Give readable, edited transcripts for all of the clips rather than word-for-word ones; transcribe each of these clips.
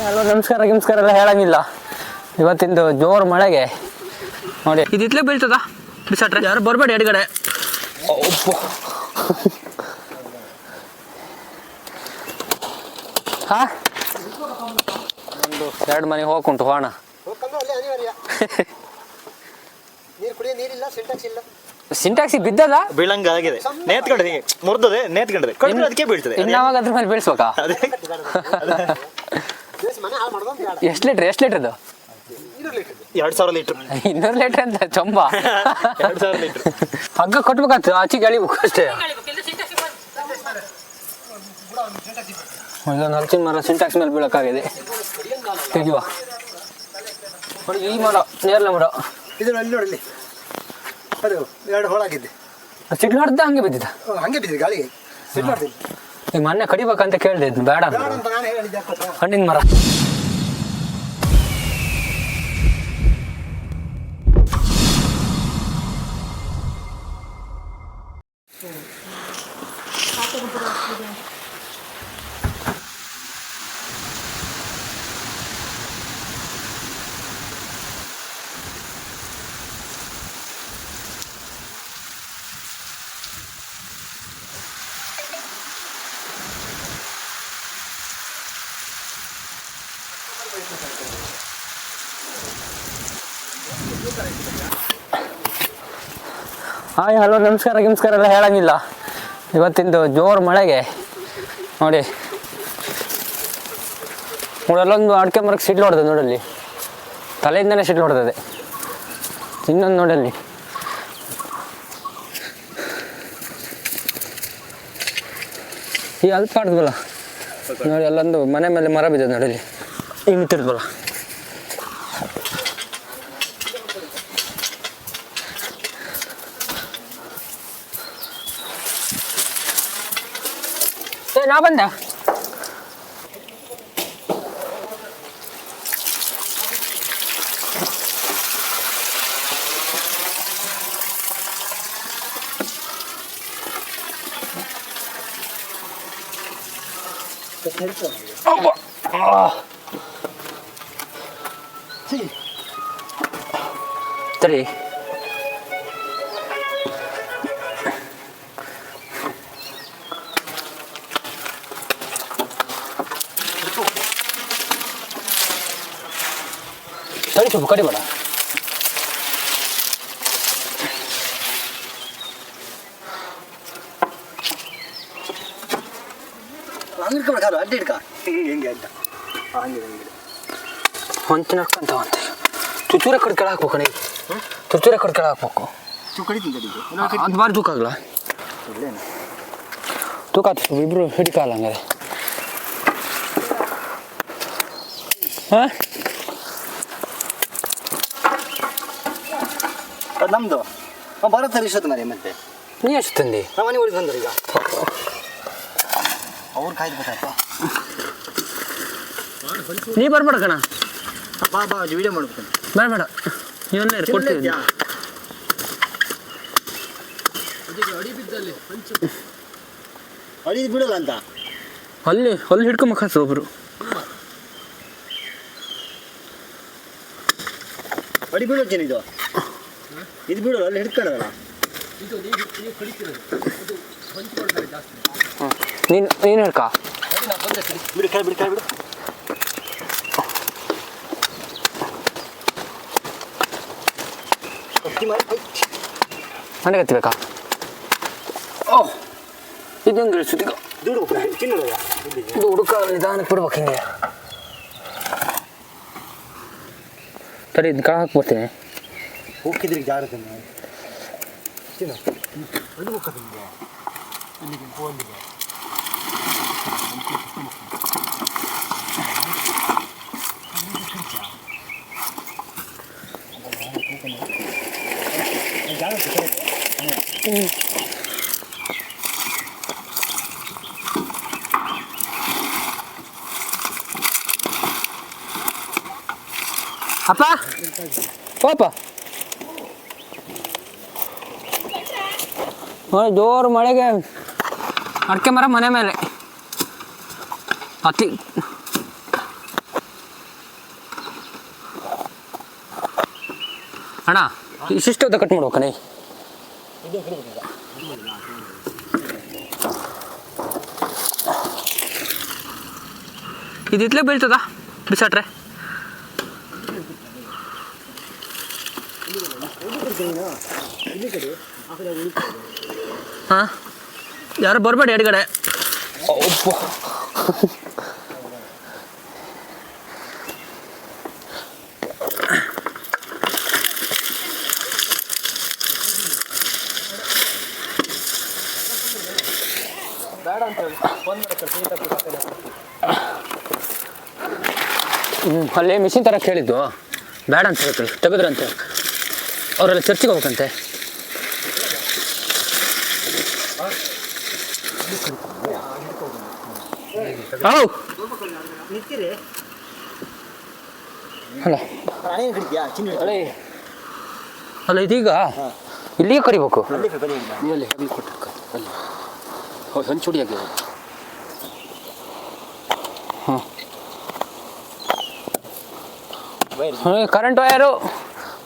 Hello ನಮಸ್ಕಾರ ಎಲ್ಲ ಹೇಳಂಗಿಲ್ಲ. ಇವತ್ತಿಂದು ಜೋರು ಮಳೆಗೆ ನೋಡಿ ಇದು ಇತ್ಲೇ ಬೀಳ್ತದ ಬಿಸಾಟ್ರೆ ಯಾರು ಬರಬೇಡಿ ಎಡಗಡೆ. ಹಾಂ ಒಂದು 2 ಮನೆ ಹೋಗುಂಟು ಹೋಣ. ಸಿಂಟ್ಯಾಕ್ಸಿ ಬಿದ್ದದ ಬೀಳಂಗ ಆಗಿದೆ, ನೇತ್ಕೊಂಡಿದೆ, ಮುರಿದದೆ, ನೇತ್ಕೊಂಡಿದೆ, ಅದಕ್ಕೆ ಬೀಳ್ತದೆ. ಇನ್ನಾವಾಗ ಅದ್ರ ಮೇಲೆ ಬೀಳ್ಸ್ಬೇಕಾ? ಎಷ್ಟು ಲೀಟ್ರ್ ಅದು? 2000 ಲೀಟ್ರ್. 200 ಲೀಟ್ರ್ ಅಂತ ಚೊಂಬ. 2000 ಲೀಟ್ರ್ ಹಗ್ಗ ಕೊಟ್ಬೇಕಾಗ್ತದೆ, ಆಚೆಗೆ ಎಳಿಬೇಕು ಅಷ್ಟೇ. ಇಲ್ಲೊಂದು ಹಲಸಿನ ಮರ ಸಿಂಟ್ಯಾಕ್ಸ್ ಮೇಲೆ ಬೀಳಕ್ಕಾಗಿದೆ. ತೆಗಿವ ನೋಡಿ, ಈ ಮರ ನೇರಳೆ ಮರ ಇದು ಅಲ್ಲಿ ನೋಡಲಿ, ಅದು 2 ಹೋಳಾಗಿದ್ದೆ. ಸಿಡ್ಲು ಹೊಡೆದ ಹಂಗೆ ಬಿದ್ದಿದ್ದ, ಹಂಗೆ ಬಿದ್ದಿದೆ ಗಾಳಿಗೆ. ಈಗ ಮೊನ್ನೆ ಕಡಿಬೇಕಂತ ಕೇಳಿದೆ, ಬೇಡ ಅಂತ ನಾನು ಹೇಳಿದ್ದೆ. ಹಣ್ಣಿನ ಮರ. ಹಾಯ್ ಹಲೋ ನಮಸ್ಕಾರ ಎಲ್ಲ ಹೇಳಂಗಿಲ್ಲ. ಇವತ್ತಿಂದು ಜೋರು ಮಳೆಗೆ ನೋಡಿ ಅಲ್ಲೊಂದು ಅಡಿಕೆ ಮರಕ್ಕೆ ಸಿಡ್ಲು ಹೊಡೆದ ನೋಡಲ್ಲಿ, ತಲೆಯಿಂದನೇ ಸಿಡ್ಲು ಹೊಡೆದದೆ. ಇನ್ನೊಂದು ನೋಡಲ್ಲಿ, ಈ ಅಲ್ಪ ಆಡ್ದಲ್ಲ ನೋಡಿ, ಅಲ್ಲೊಂದು ಮನೆ ಮೇಲೆ ಮರ ಬಿದ್ದದ ನೋಡಲ್ಲಿ, ಈಗ ನಿಂತಿರ್ದಲ್ಲ. ನಾ ಬಂದ ಸರಿ. ಸರಿ ಸ್ವಲ್ಪ ಕಡಿಬೇಡ. ಅಡ್ಡಿ ಹಿಡ್ಕ ಹಿಂಗೆ ಅಂತ ಹೊಂಚು ನಡ್ಕೊಂತ ಅಂತ ತುಚೂರ ಕಡ್ಕೆಳ ಹಾಕ್ಬೇಕು ನೀ, ತುಚೂರ ಕಡ್ಕೆಳ ಹಾಕ್ಬೇಕು. ಅದು ಬಾರಿ ತೂಕ ಆಗಲ್ಲ, ತೂಕ ಆಯ್ತು. ಇಬ್ರು ಹಿಡಿಕಲ್ಲ ಹಂಗಾರೆ. ಹಾಂ ಅದು ನಮ್ಮದು ಬರತ್ತಾರೆ ಇಷ್ಟೊತ್ತು ಮರಿ. ಮತ್ತೆ ನೀ ಎಷ್ಟು ತಂದಿ? ನಮ್ಮ ಮನೆ ಒಳಗೆ ಬಂದರು. ಈಗ ಅವ್ರು ಕಾಯ್ದುಬೇಕಪ್ಪ. ನೀ ಬರ್ಬೇಡ ಕಣ, ಬಾ ವಿಡಿಯೋ ಮಾಡ್ಬೇಕು. ಬೇಡ ಇವನ್ನೇ ಕೊಡ್ತೀವಿ. ಅಡಿ ಬಿಡಲ್ಲ ಅಂತ ಅಲ್ಲಿ ಹಿಡ್ಕೊಂಬಕ್ಕಾಸ ಒಬ್ರು. ಅಡಿ ಬೀಳೋಚೇನು ಇದು ಬಿಡೋಲ್ಲ, ಅಲ್ಲಿ ಹಿಡ್ಕೊಳ್ಳಲ್ಲ. ನೀನು ಹಿಡ್ಕ ಬಿಡು, ಕೈ ಬಿಡು. ಮನೆ ಕತ್ತಿಬೇಕಾ? ಓಹ್ ಇದು ಹೆಂಗೆ ಇಳಿಸುತ್ತೀಗ? ಇದು ಹುಡುಕ ನಿಧಾನಕ್ಕೆ ಬಿಡ್ಬೇಕು ಹಿಂಗೆ. ಸರಿ ಇದು ಕಾ ಹಾಕ್ಬಿಡ್ತೀನಿ. ಹೋಗಿದ್ರಿಗೆ ಜಾಗ್ರತೆ ಅಪ್ಪ ಪಾಪ ಜೋರು ಮಳೆಗೆ ಅಡಿಕೆ ಮರ ಮನೆ ಮೇಲೆ ಹತ್ತಿ ಅಣ್ಣ ಇಷ್ಟಿಷ್ಟೊತ್ತ ಕಟ್ ಮಾಡ್ಬೇಕಣ್ಣ ಇದು ಇತ್ಲೇ ಬೀಳ್ತದ ಬಿಸಾಟ್ರೆ ಹಾಂ ಯಾರು ಬರಬೇಡಿ ಎಡಗಡೆ ಅಲ್ಲೇ ಮಿಷಿನ್ ತರಕ್ಕೆ ಹೇಳಿದ್ದು ಬೇಡ ಅಂತ ಹೇಳ್ತೀವಿ ತೆಗೆದ್ರಂತೆ ಅವರೆಲ್ಲ ಚರ್ಚಿಗೆ ಹೋಗ್ಬೇಕಂತೆ ಅಲ್ಲ ಇದೀಗ ಇಲ್ಲಿಗೆ ಕರಿಬೇಕು ಅಲ್ಲಿ ಕೊಟ್ಟ ಅಲ್ಲಿ ಹಂಚುಡಿಯಾಗಿ ಹಾಂ ಕರೆಂಟ್ ವಯರು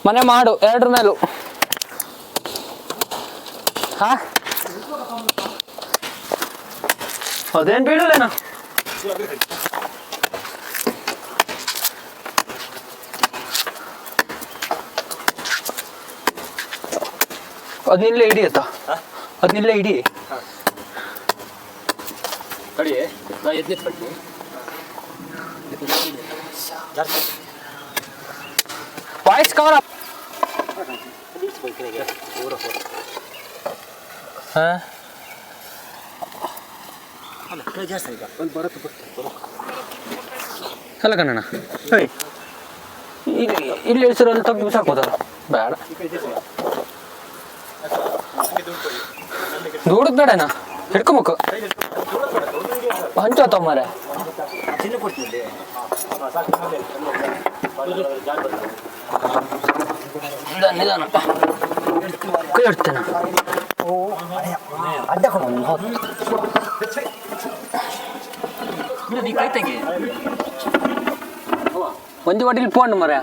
ಮನೆ ಮಾಡು ಎರಡ್ರ ಮೇಲೂ ಹಾಂ ಅದೇನು ಬೀಳಲೇನಾ ಅದನ್ನಿಲ್ಲೇ ಹಿಡಿಯತ್ತ ಅದನ್ನಿಲ್ಲೇ ಹಿಡಿ ಕಡಿ ನಾ ಎದ್ನಿತ್ ಕಟ್ಟಿ ವಾಯ್ಸ್ ಕವರ್ ಅಪ್ ಹಾಂ ಅಲ್ಲ ಕಣ್ಣಣ್ಣ ಇಲ್ಲಿ ಇಳಿಸಿರಲ್ಲಿ ತಪ್ಪು ಸಾಕೋದಲ್ಲ ಬೇಡ ದೂಡದ್ ಬೇಡನಾ ಹಿಡ್ಕೊಬೇಕು ಹಂಚು ಆತವ ಮಾರೆ ನಿಧಾನಪ್ಪ ಕೈ ಇಡ್ತೇನೆ ಕೈ ತೆಗಿ ಒಂದು ಒಡಿಲಿ ಪೋಂಡು ಮರ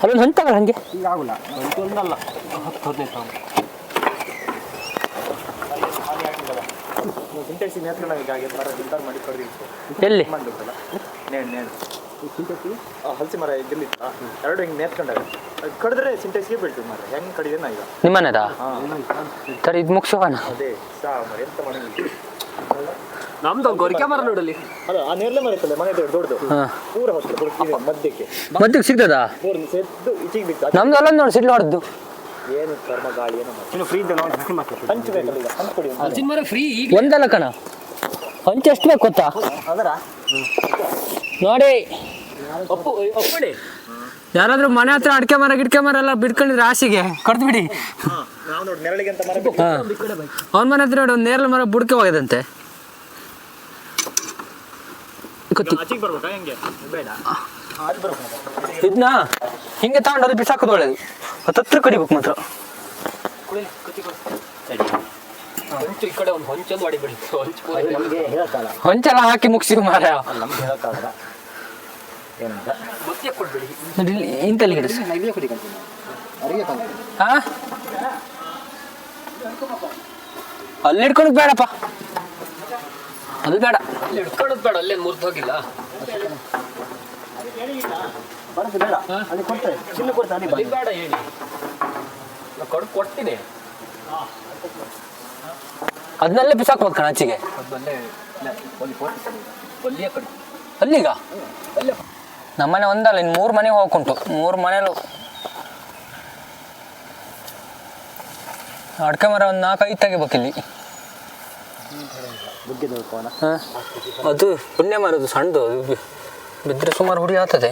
ಅಲ್ಲೊಂದು ಹೊಂತಾಗಲ್ಲ ಹಂಗೆ ಎಲ್ಲಿ ಹಲಸಿ ಮರ ಇದ್ದಿಲ್ಲ ಎರಡು ಹಿಂಗೆ ನೇತ್ಕೊಂಡಾಗ ಕಡಿದ್ರೆ ಸಿಂಟೆಕ್ಸ್ಗೆ ಬೀಳ್ತೀವಿ ಮರ ಹೆಂಗೆ ಕಡಿದೆ ನಾ ಈಗ ನಿಮ್ಮನೆದ ಸರಿ ಇದು ಮುಗಿಸೋಣ ಅದೇ ಎಂತ ಮಾಡಿ ನಮ್ದು ಗೊರಿಕೆ ಮರ ನೋಡಲಿ ಅದ ಆ ನೇರಳೆ ಮರ ಇರ್ತದೆ ಮನೆ ದೊಡ್ಡದು ಪೂರ ಹೊತ್ತು ಮಧ್ಯಕ್ಕೆ ಮಧ್ಯಕ್ಕೆ ಸಿಗ್ತದಾ ಸೆದ್ದು ಈಚೆಗೆ ಬಿತ್ತು ನಮ್ದು ಅಲ್ಲ ನೋಡಿ ಸಿಡ್ಲು ಹೊಡೆದು ಏನು ಕರ್ಮ ಗಾಳಿ ಏನೋ ಫ್ರೀ ಹಂಚು ಬೇಕಲ್ಲ ಈಗ ಹಂಚು ಕೊಡಿ ಹಲಸಿನ ಮರ ಫ್ರೀ ಒಂದಲ್ಲ ಕಣ ಹಂಚು ಎಷ್ಟು ಬೇಕು ಗೊತ್ತಾ ಅದರ ನೋಡಿ ಒಪ್ಪಡಿ ಯಾರಾದ್ರೂ ಮನೆ ಹತ್ರ ಅಡಿಕೆ ಮರ ಗಿಡಕೆ ಮರ ಎಲ್ಲ ಬಿಡ್ಕೊಂಡಿದ್ರೆ ಆಸೆಗೆ ಕಡ್ದು ಬಿಡಿ ನಾವು ನೋಡಿ ನೆರಳಿಗೆ ಅಂತ ಮರ ಅವನ ಮನೆ ಹತ್ರ ನೋಡಿ ಒಂದು ನೇರಳೆ ಮರ ಬುಡ್ಕೆ ಹೋಗದಂತೆ ಬರ್ಬೇಕಾ ಹೆಂಗೆ ಬೇಡ ಇದನ್ನ ಹಿಂಗೆ ತಗೊಂಡು ಅದು ಬಿಸಾಕೋದು ಒಳ್ಳೇದು ಹತ್ತತ್ರ ಕಡಿಬೇಕು ಮಾತ್ರ ಹೊಂಚು ಈ ಕಡೆ ಒಂದು ಹೊಂಚೊಂದು ಹೊಡಿಬಿಡಿ ಹೊಂಚೆಲ್ಲ ಹಾಕಿ ಮುಗಿಸಿ ಮಾರ ಇಂತಲ್ಲಿ ಹಾ ಅಲ್ಲಿ ಹಿಡ್ಕೊಳಕ್ ಬೇಡಪ್ಪ ಅಲ್ಲಿ ಬೇಡ ಅಲ್ಲಿ ಹಿಡ್ಕೊಳಕ್ ಬೇಡ ಅಲ್ಲೇ ಮುರಿದು ಹೋಗಿಲ್ಲ ಬೇಡ ಹೇಳಿ ಕೊಡ್ತೀನಿ ಅದನ್ನಲ್ಲೇ ಬಿಸಾಕ್ಬೋದು ಕಣ ಆಚೆಗೆ ಅಲ್ಲಿಗ ನಮ್ಮನೆ ಒಂದಲ್ಲ ಇನ್ನು 3 ಮನೆಗೆ ಹೋಗ್ಕೊಂಟು 3 ಮನೇಲು ಅಡ್ಕೆ ಮರ ಒಂದು 4-5 ತೆಗಿಬೇಕಿಲ್ಲಿ ಅದು ಪುಣ್ಯ ಮರದು ಸಣ್ಣದು ಅದು ಬಿದ್ದರೆ ಸುಮಾರು ಹುಡಿ ಆಗ್ತದೆ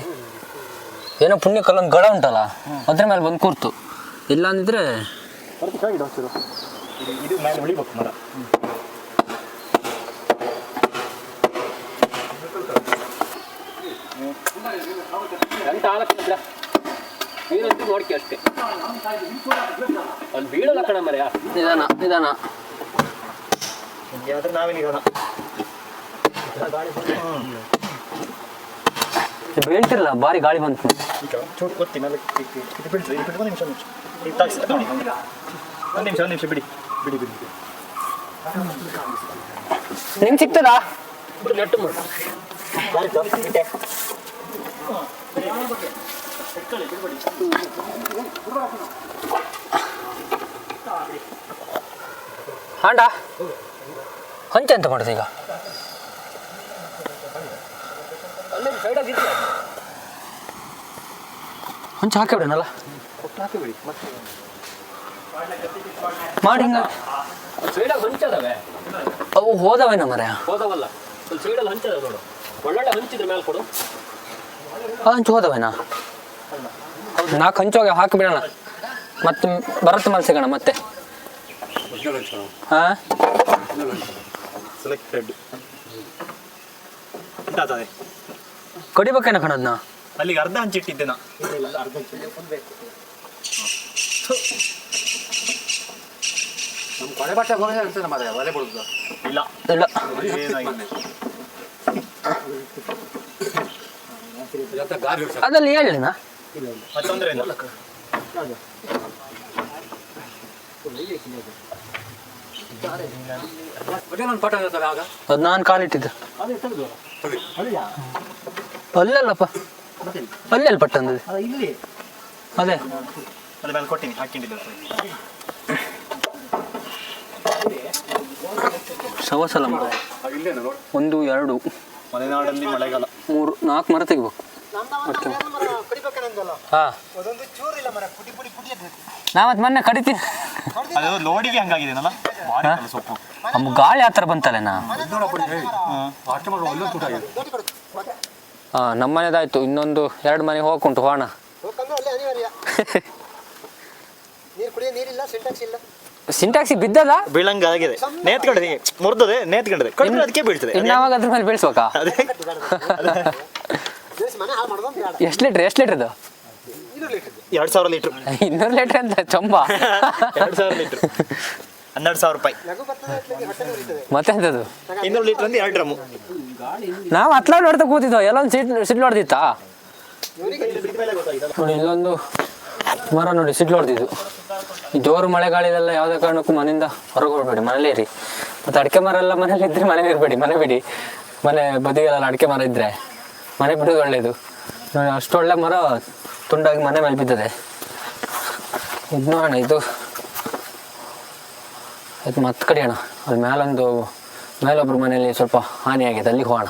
ಏನೋ ಪುಣ್ಯ ಕಲ್ಲೊಂದು ಗಳ ಉಂಟಲ್ಲ ಅದ್ರ ಮೇಲೆ ಬಂದು ಕೂರ್ತು ಇಲ್ಲ ಅಂದಿದ್ರೆ ಇದು ಮೇಲೆ ಉಳಿಬೇಕು ಮರ ನೋಡ್ಕಿ ಅಷ್ಟೇ ಅಲ್ಲಿ ಬೀಳಲ್ಲ ಕಣ ಮರ್ಯಾ ನಿಧಾನ ನಿಧಾನ ನಿಮಗೆ ಆದ್ರೆ ನಾವಿಲ್ಲಿಗ ಹೇಳ್ತಿರಲ್ಲ ಭಾರಿ ಗಾಳಿ ಬಂತು. ಈಗ ಚೂಟ್ ಗೊತ್ತೀನಿ ಅಲ್ಲಿ ಇದು ಬಿಡ್ರಿ ಇದು ಬಿಟ್ಟು ಒಂದು ನಿಮಿಷ ಈಗ ತಾಗಿಸಿ ನೋಡಿ ಒಂದು ನಿಮಿಷ ಬಿಡಿ ಬಿಡಿ ಬಿಡಿ ನಿಮ್ಗೆ ಸಿಗ್ತದಾ? ನೆಟ್ಟು ಮಾಡಿ ಹಾಂಡ ಹಂಚೆ ಅಂತ ಮಾಡುದು ಈಗ? ಹಂಚು ಹಾಕಿಬಿಡೋಣಲ್ಲ ಹಾಕಿಬಿಡಿ ಮತ್ತೆ ಮಾಡಿ ಹಿಂಗ. ಸೈಡಲ್ಲಿ ಹಂಚದವೆ, ಅವು ಹೋದವೇನ ಮರ? ಹೋದವಲ್ಲ, ಸ್ವಲ್ಪ ಸೈಡಲ್ಲಿ ಹಂಚದ ನೋಡು, ಒಳ್ಳೊಳ್ಳೆ ಹಂಚಿದ್ರೆ ಮೇಲೆ ಕೊಡು. ಆ ಹಂಚು ಹೋದವೇನಾ? 4 ಹಂಚೋಗಿ ಹಾಕಿಬಿಡೋಣ, ಮತ್ತೆ ಬರತ್ತ ಮೇಲೆ ಸಿಗೋಣ ಮತ್ತೆ. ಹಾಂ ಸೆಲೆಕ್ಟೆಡ್ ಉಂಟಾಗ್ತದೆ. ಕಡಿಬೇಕೇನ ಕಣದ್ನ? ಅಲ್ಲಿಗೆ ಅರ್ಧ ಹಂಚಿಟ್ಟಿದ್ದೆ ನಾ. ನಮ್ಮ ಕೊಳೆ ಬಟ್ಟೆ ಬರೋದೇ ಅನ್ಸುತ್ತೆ ಮಾತ್ರ ಒಲೆ ಬಿಡುದು. ಇಲ್ಲ ಇಲ್ಲ ಏನಾಗಿದೆ ಅದಲ್ಲಿ ಹೇಳಿನ ಮತ್ತೆ ತೊಂದರೆ ಇಲ್ಲ. ನನ್ನ ಪಟ ಇರ್ತವೆ ಆಗ ಅದು ನಾನು ಕಾಲಿಟ್ಟಿದ್ದು ಅಲ್ಲಲ್ಲಪ್ಪ, ಅಲ್ಲೆಲ್ಲಿ ಪಟ್ಟಂದది ಇಲ್ಲಿ ಅದೇ ಅದ್ರ ಮೇಲೆ ಕೊಟ್ಟಿನಿ ಹಾಕಿಟ್ಟಿದ್ದೆ. ಸವಸಲ ಮರ 1 2 ಮಲೆನಾಡಲ್ಲಿ ಮಳೆಗಾಲ 3 4 ಮರ ತೆಗಿಬೇಕು. ಹಾಂ ನಾ ಮತ್ತೆ ಮೊನ್ನೆ ಕಡಿತೀನಿ. ಅದು ಲೋಡಿಗೆ ಹಂಗಾಗಿದೆನಲ್ಲ ಭಾರಿ ಕಲ ಸೊಪ್ಪು. ನಮ್ಗೆ ಗಾಳಿ ಆ ಥರ ಬಂತಲ್ಲೇನಾ? ಹಾಂ ನಮ್ಮ ಮನೆದಾಯ್ತು, ಇನ್ನೊಂದು 2 ಮನೆಗೆ ಹೋಗ್ಕೊಂಡು ಹೋಣ. ಸಿಂಟ್ಯಾಕ್ಸಿಗೆ ಬಿದ್ದದ ಬೀಳಂಗ ಆಗಿದೆ, ನೇತ್ಕೊಂಡಿದೆ, ಮುರಿದದೆ, ನೇತ್ಕೊಂಡಿದೆ, ಕಡಿಮೆ ಅದಕ್ಕೆ ಬೀಳ್ತದೆ. ಇನ್ನಾವಾಗ ಅದ್ರ ಮೇಲೆ ಬೀಳ್ಸ್ಬೇಕಾ? ಅದೇ ಎಷ್ಟು ಲೀಟ್ರ್ ಇದು? 2000 ಲೀಟ್ರ್. 200 ಲೀಟ್ರ್ ಅಂತ ಚೊಂಬ. 2000 ಲೀಟ್ರ್ 12,000 ರೂಪಾಯಿ. ಮತ್ತೆಂತದು 200 ಲೀಟ್ರ್ ಅಂದ್ರೆ 2 ಡ್ರಮ್ಮು. ನಾವು ಹತ್ಲ ನೋಡ್ತಾ ಕೂತಿದ್ದೋ, ಎಲ್ಲೊಂದು ಸಿಡ್ಲು ಹೊಡೆದಿತ್ತಾ ನೋಡಿ. ಇಲ್ಲೊಂದು ಮರ ನೋಡಿ ಸಿಡ್ಲು ಹೊಡೆದಿದ್ದು. ಈ ಜೋರು ಮಳೆಗಾಳಿದೆಲ್ಲ ಯಾವುದೇ ಕಾರಣಕ್ಕೂ ಮನೆಯಿಂದ ಹೊರಗೆ ಹೋಗ್ಬೇಡಿ, ಮನೇಲೇ ಇರಿ. ಮತ್ತು ಅಡಿಕೆ ಮರ ಎಲ್ಲ ಮನೇಲಿ ಇದ್ದರೆ ಮನೇಲಿ ಇರಬೇಡಿ, ಮನೆ ಬಿಡಿ. ಮನೆ ಬದಿಗೆಲ್ಲ ಅಡಿಕೆ ಮರ ಇದ್ದರೆ ಮನೆ ಬಿಡೋದು ಒಳ್ಳೆಯದು. ನೋಡಿ ಅಷ್ಟೊಳ್ಳೆ ಮರ ತುಂಡಾಗಿ ಮನೆ ಮೇಲೆ ಬಿದ್ದದೆ. ಇದು ನೋಡೋಣ, ಇದು ಮತ್ತೆ ಕಡಿಯೋಣ. ಅದು ಮೇಲೊಬ್ರು ಮನೆಯಲ್ಲಿ ಸ್ವಲ್ಪ ಹಾನಿಯಾಗಿದೆ, ಅಲ್ಲಿಗೆ ಹೋಗೋಣ.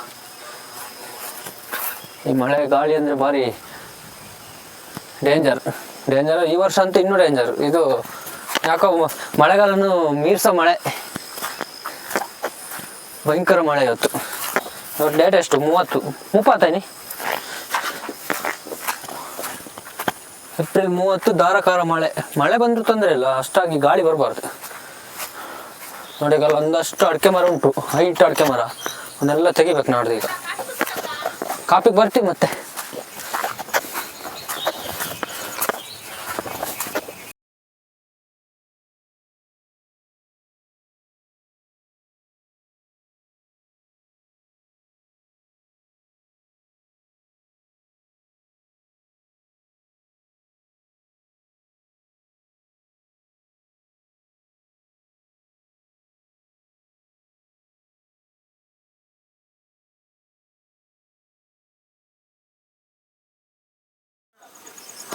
ಈ ಮಳೆ ಗಾಳಿ ಅಂದರೆ ಭಾರಿ ಡೇಂಜರ್. ಈ ವರ್ಷ ಅಂತೂ ಇನ್ನೂ ಡೇಂಜರ್. ಇದು ಯಾಕೋ ಮಳೆಗಾಲನು ಮೀರ್ಸೋ ಮಳೆ, ಭಯಂಕರ ಮಳೆ ಇವತ್ತು. ಇವತ್ತು ಡೇಟ್ ಎಷ್ಟು? 30 ಏಪ್ರಿಲ್ 30. ಧಾರಾಕಾರ ಮಳೆ ಬಂದರೂ ತೊಂದರೆ ಇಲ್ಲ, ಅಷ್ಟಾಗಿ ಗಾಳಿ ಬರಬಾರ್ದು. ನೋಡಿ ಈಗ ಒಂದಷ್ಟು ಅಡಿಕೆ ಮರ ಉಂಟು, ಹೈಟ್ ಅಡಿಕೆ ಮರ, ಅವನ್ನೆಲ್ಲ ತೆಗಿಬೇಕು ನಾಡ್ದು. ಈಗ ಕಾಪಿಗೆ ಬರ್ತೀವಿ ಮತ್ತೆ.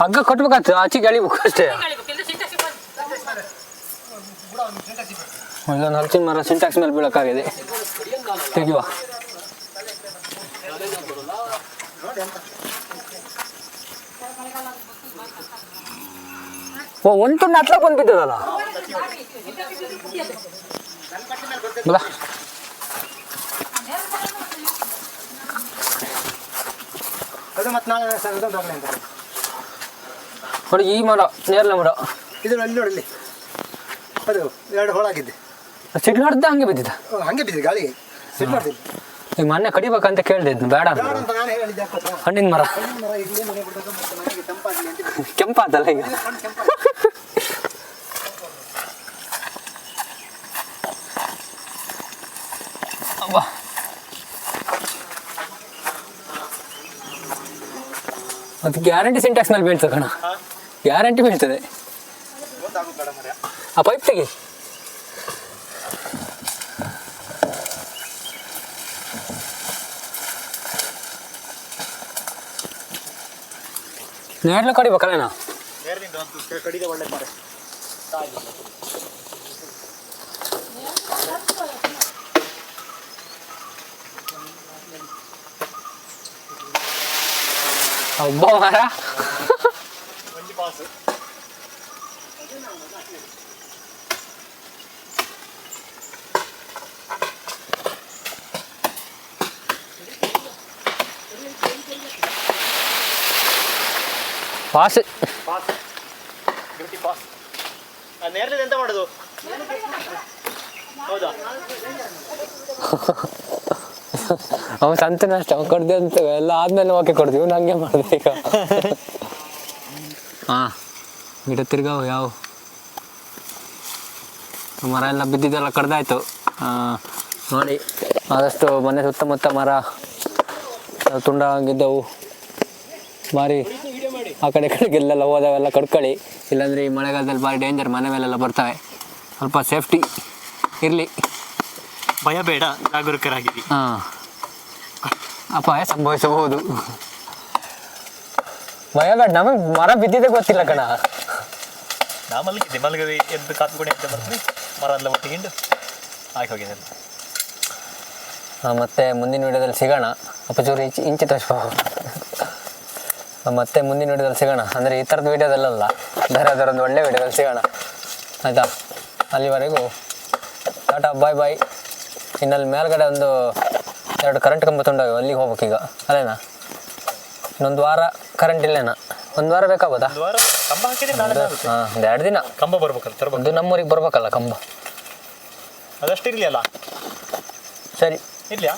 ಹಗ್ಗ ಕಟ್ಬೇಕಾಗ್ತದೆ, ಆಚೆಗೆ ಎಳಿಬೇಕು ಅಷ್ಟೇ. ಇಲ್ಲೊಂದು ಹಲಸಿನ ಮರ ಸಿಂಟ್ಯಾಕ್ಸ್ ಮೇಲೆ ಬೀಳಕ್ಕಾಗಿದೆ, ತೆಗಿಯುವ. ಒಂದು ತುಂಡು ಹತ್ಲಕ್ಕೆ ಬಂದು ಬಿದ್ದದಲ್ಲ. ಅದು ಮತ್ತೆ ನಾಳೆ ಅಂತ ನೋಡಿ ಈ ಮರ ನೇರಳೆ ಮರ ಇದು ಅಲ್ಲಿ ನೋಡಲಿ, ಅದು 2 ಹೋಳಾಗಿದ್ದೆ. ಸಿಡ್ಲು ಹೊಡೆದ ಹಂಗೆ ಬಿದ್ದಿದ್ದ, ಹಂಗೆ ಬಿದ್ದಿದೆ ಗಾಳಿಗೆ. ಸಿಟ್ಟು ಮಾಡ್ತಿದ್ದೆ ಈಗ ಮೊನ್ನೆ ಕಡಿಬೇಕಂತ ಕೇಳಿದ್ದು, ಬೇಡ ಅಂತ. ನಾನು ಹೇಳಿದ್ದೆ ಹಣ್ಣಿನ ಮರ ಇಲ್ಲಿ ಮನೆ ಬಿಡ್ಬೇಕು ಮತ್ತೆ ಮನೆಗೆ ತಂಪಾಗಲಿ ಅಂತ. ಕೆಂಪಾತಲ್ಲ ಈಗ. ಅದು ಗ್ಯಾರಂಟಿ ಸಿಂಟ್ಯಾಕ್ಸ್ನಲ್ಲಿ ಬೀಳ್ತದೆ ಕಣ, ಗ್ಯಾರಂಟಿ ಬೀಳ್ತದೆ. ಆ ಪೈಪ್ ತೆಗಿ. ನೇರ್ಲೆ ಕಡಿಬೇಕಲ್ಲೇನಾ? ಕಡಿದೆ ಒಳ್ಳೆ ಮಾರೆ. ಒಬ್ಬ ಮಾರ ಒಂಜಿ pass. Pass pass duty pass. ನೇರ್ಲಿದೆ ಎಂತ ಮಾಡೋದು? ಹೌದಾ? ಅವ ಸಂತನ ಅಷ್ಟೇ, ಅವ ಕೊಡ್ದೆ ಅಂತ ಎಲ್ಲ ಆದ್ಮೇಲೆ ಓಕೆ ಕೊಡ್ತೀವಿ, ಇವ್ನು ಹಂಗೆ ಮಾಡಿದೆ ಈಗ. ಹಾಂ, ಗಿಡ ತಿರ್ಗಾವು ಯಾವ ಮರ ಎಲ್ಲ ಬಿದ್ದಿದ್ದೆಲ್ಲ ಕಡ್ದಾಯ್ತು. ನೋಡಿ, ಆದಷ್ಟು ಮನೆ ಸುತ್ತಮುತ್ತ ಮರ ತುಂಡಾಗಿದ್ದವು ಮಾರಿ ಆ ಕಡೆ ಕಡೆಗೆಲ್ಲ ಹೋದವೆಲ್ಲ ಕಡ್ಕೊಳ್ಳಿ, ಇಲ್ಲಾಂದರೆ ಈ ಮಳೆಗಾಲದಲ್ಲಿ ಭಾರಿ ಡೇಂಜರ್, ಮನೆ ಮೇಲೆಲ್ಲ ಬರ್ತವೆ. ಸ್ವಲ್ಪ ಸೇಫ್ಟಿ ಇರಲಿ, ಭಯ ಬೇಡ, ಜಾಗರೂಕರಾಗಿರಿ. ಹಾಂ, ಅಪಾಯ ಸಂಭವಿಸಬಹುದು. ಭಯ ಬೇಡ, ನಮಗೆ ಮರ ಬಿದ್ದಿದ್ದೆ ಗೊತ್ತಿಲ್ಲ ಕಣ. ನಾ ಮಲಗಿದೆ ಎದ್ದು ಕಾಪಿ ಕೊಡಿ ಅಂತ ಬರ್ತೀನಿ, ಮರ ಎಲ್ಲ ಒಟ್ಟಿಗಿಂಡು ಆಗಿ ಹೋಗಿದೆ. ಮತ್ತೆ ಮುಂದಿನ ವಿಡಿಯೋದಲ್ಲಿ ಸಿಗೋಣ. ಅಪಚೂರು ಇಂಚೆ ತೋರಿಸ್ಬೋದು. ಮತ್ತೆ ಮುಂದಿನ ವಿಡಿಯೋದಲ್ಲಿ ಸಿಗೋಣ, ಅಂದರೆ ಈ ಥರದ ವಿಡಿಯೋದಲ್ಲ, ಬೇರೆ ಅದರೊಂದು ಒಳ್ಳೆ ವಿಡಿಯೋದಲ್ಲಿ ಸಿಗೋಣ, ಆಯಿತಾ? ಅಲ್ಲಿವರೆಗೂ ಟಾಟಾ, ಬಾಯ್ ಬಾಯ್. ಇನ್ನಲ್ಲಿ ಮೇಲ್ಗಡೆ ಒಂದು 2 ಕರೆಂಟ್ ಕಂಬ ತುಂಡಾವೆ, ಅಲ್ಲಿಗೆ ಹೋಗ್ಬೇಕೀಗ, ಅಲ್ಲೇನಾ? ಇನ್ನೊಂದು ವಾರ ಕರೆಂಟ್ ಇಲ್ಲೇನಾ? 1 ವಾರ ಬೇಕಾಗ್ಬೋದಾ? ಒಂದು ವಾರ ಕಂಬ ಹಾಕಿದ್ರೆ ನಾಳೆ ಆಗುತ್ತೆ. ಹಾಂ, 2 ದಿನ ಕಂಬ ಬರ್ಬೇಕಲ್ಲ, ತರಬೇಕು. ಅದು ನಮ್ಮೂರಿಗೆ ಬರ್ಬೇಕಲ್ಲ ಕಂಬ. ಅದಷ್ಟು ಇರಲಿ ಅಲ್ಲ? ಸರಿ, ಇರ್ಲಿಯಾ?